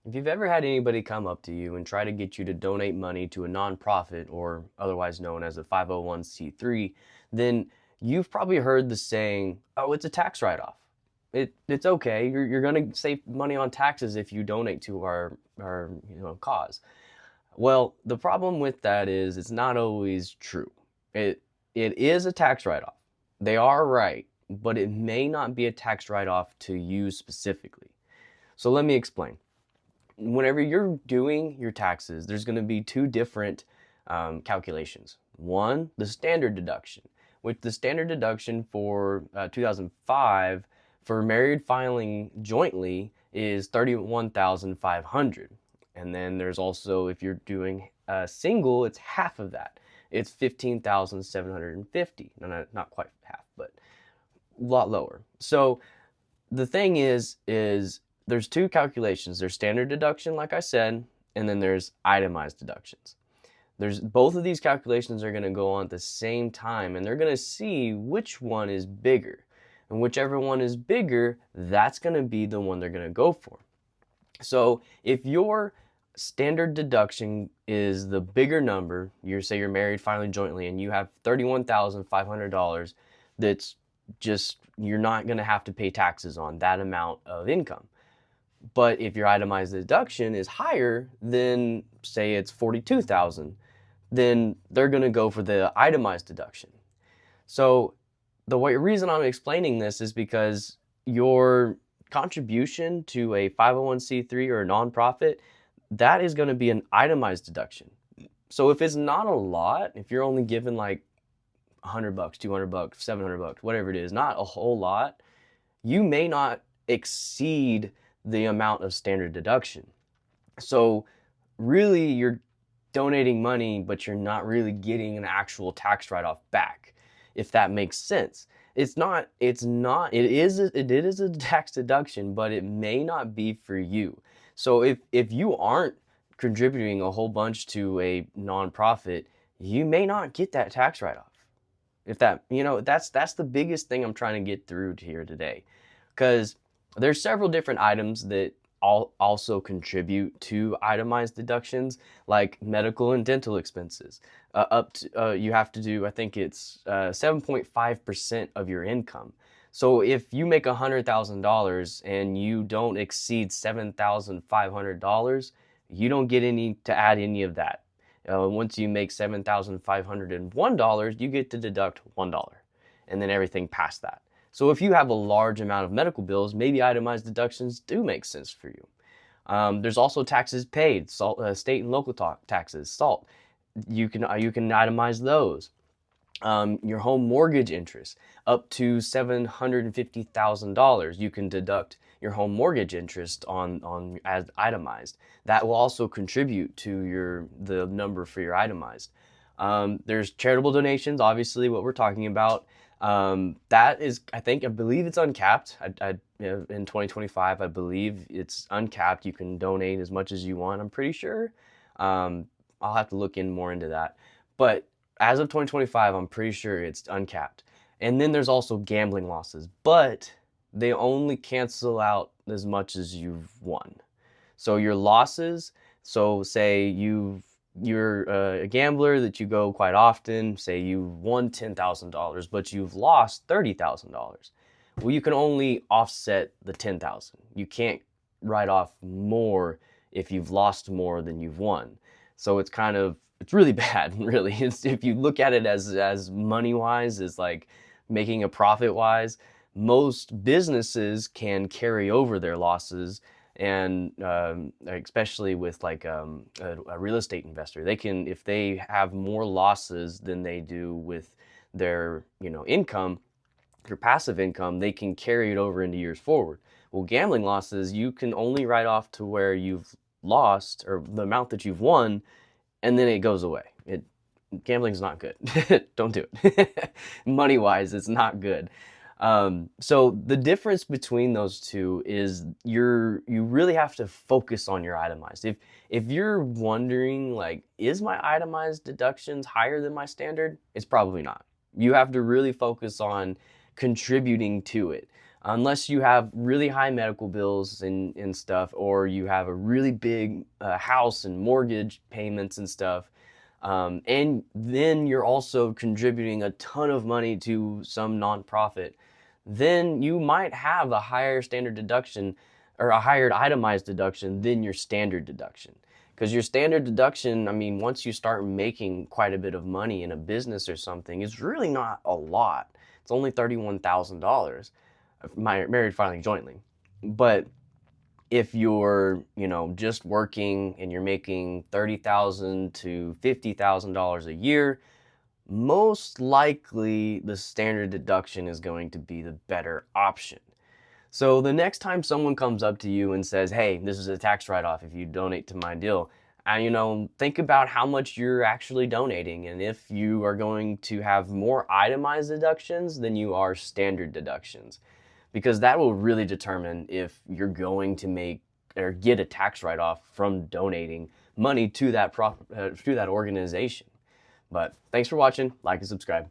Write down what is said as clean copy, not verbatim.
If you've ever had anybody come up to you and try to get you to donate money to a nonprofit, or otherwise known as a 501c3, then you've probably heard the saying, oh, it's a tax write-off. It's okay. You're going to save money on taxes if you donate to our cause. Well, the problem with that is it's not always true. It it is a tax write-off. They are right, but it may not be a tax write-off to you specifically. So let me explain. Whenever you're doing your taxes, there's going to be two different calculations. One, the standard deduction, which the standard deduction for 2005 for married filing jointly is 31,500. And then there's also, if you're doing a single, it's half of that. It's 15,750. No, not quite half, but a lot lower. So the thing is there's two calculations. There's standard deduction, like I said, and then there's itemized deductions. There's both of these calculations are going to go on at the same time, and they're going to see which one is bigger. And whichever one is bigger, that's going to be the one they're going to go for. So if your standard deduction is the bigger number, you say you're married filing jointly and you have $31,500, that's just, you're not going to have to pay taxes on that amount of income. But if your itemized deduction is higher, then say it's 42,000, then they're going to go for the itemized deduction. So the reason I'm explaining this is because your contribution to a 501c3 or a nonprofit, that is going to be an itemized deduction. So if it's not a lot, if you're only given like $100, $200, $700, whatever it is, not a whole lot, you may not exceed the amount of standard deduction. So really you're donating money, but you're not really getting an actual tax write-off back, if that makes sense. It is a tax deduction, but it may not be for you. So if you aren't contributing a whole bunch to a nonprofit, you may not get that tax write-off. If that, that's the biggest thing I'm trying to get through here today, because there's several different items that also contribute to itemized deductions, like medical and dental expenses. You have to do, I think it's 7.5% of your income. So if you make $100,000 and you don't exceed $7,500, you don't get to add any of that. Once you make $7,501, you get to deduct $1, and then everything past that. So if you have a large amount of medical bills, maybe itemized deductions do make sense for you. There's also taxes paid, state and local taxes, SALT. You can itemize those. Your home mortgage interest, up to $750,000, you can deduct your home mortgage interest on as itemized. That will also contribute to the number for your itemized. There's charitable donations, obviously what we're talking about. That is, I believe it's uncapped. In 2025, I believe it's uncapped. You can donate as much as you want, I'm pretty sure. I'll have to look more into that. But as of 2025, I'm pretty sure it's uncapped. And then there's also gambling losses, but they only cancel out as much as you've won. So your losses, so say you're a gambler that you go quite often, say you won $10,000, but you've lost $30,000. Well, you can only offset the $10,000. You can't write off more if you've lost more than you've won. So it's really bad, really. If you look at it as money-wise, as like making a profit-wise, most businesses can carry over their losses, and especially with like a real estate investor, they can, if they have more losses than they do with their income, their passive income, they can carry it over into years forward. Well, gambling losses, you can only write off to where you've lost, or the amount that you've won, and then it goes away. Gambling's not good. Don't do it. Money-wise, it's not good. So the difference between those two is you really have to focus on your itemized. If you're wondering, like, is my itemized deductions higher than my standard? It's probably not. You have to really focus on contributing to it. unless you have really high medical bills and stuff, or you have a really big house and mortgage payments and stuff. And then you're also contributing a ton of money to some nonprofit, then you might have a higher standard deduction or a higher itemized deduction than your standard deduction. Because your standard deduction, I mean, once you start making quite a bit of money in a business or something, it's really not a lot. It's only $31,000, married filing jointly. But if you're, just working and you're making $30,000 to $50,000 a year, most likely the standard deduction is going to be the better option. So the next time someone comes up to you and says, hey, this is a tax write-off if you donate to my deal, think about how much you're actually donating and if you are going to have more itemized deductions than you are standard deductions, because that will really determine if you're going to make or get a tax write-off from donating money to that organization. But thanks for watching. Like and subscribe.